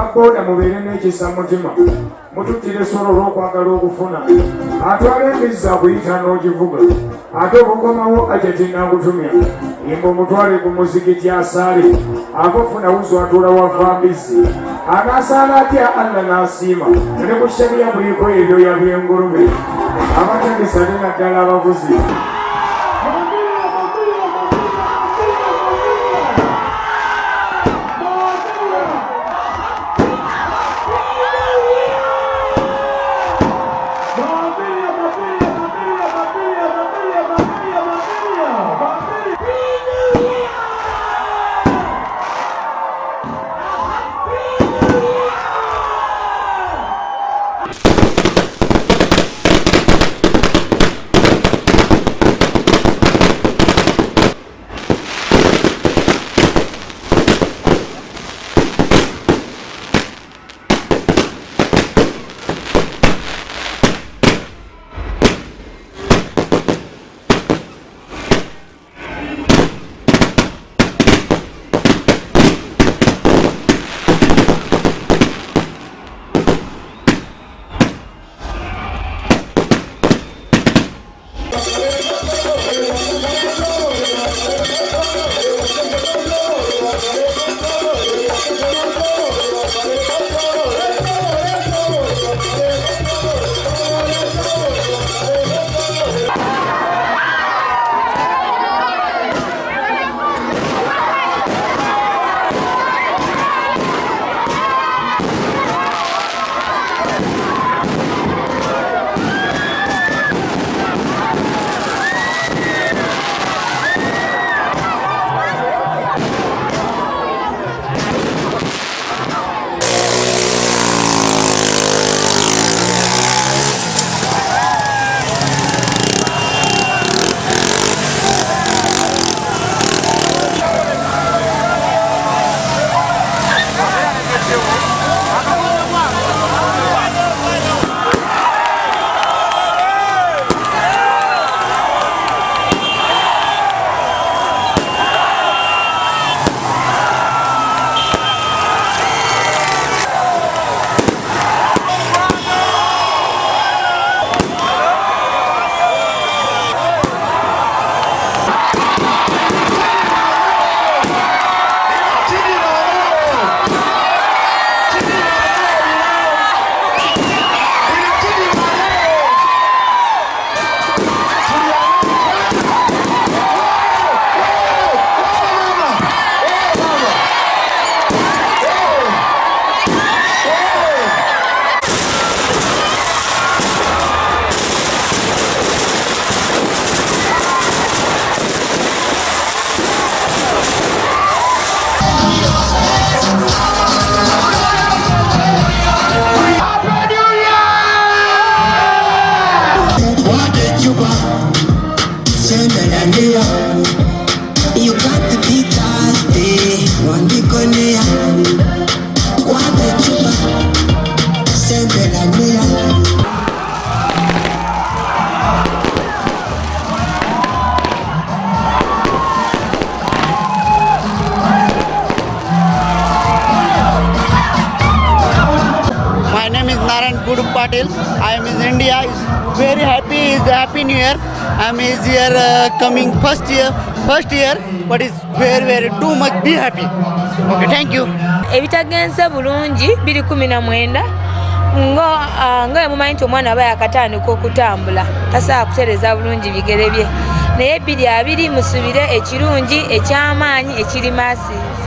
ababooda mubeere n'ekisa mutima mututtire essolo olw'okwagala okufuna atwala embizza kuyita n'ogivuga ate obukomawo ajati nakutumya imbo mutwale ku muzikiti asaale akofuna wuzo atuula wava mbizzi anaasaala atya alla n'asiima ne ku shariya buliko ebyoya by'engulume abatandisa ne naddala abavuzi. I am in India. It's very happy. It's a happy new year. I am here coming first year, but it's very too much. Be happy. Okay, thank you. Ebitagenze bulungi 2019 nga mumanyi nti omwana aba yakatandika okutambula tasobola kutereza bulungi bigere bye naye 2020 musubire ekirungi ekyamaanyi ekiri maasi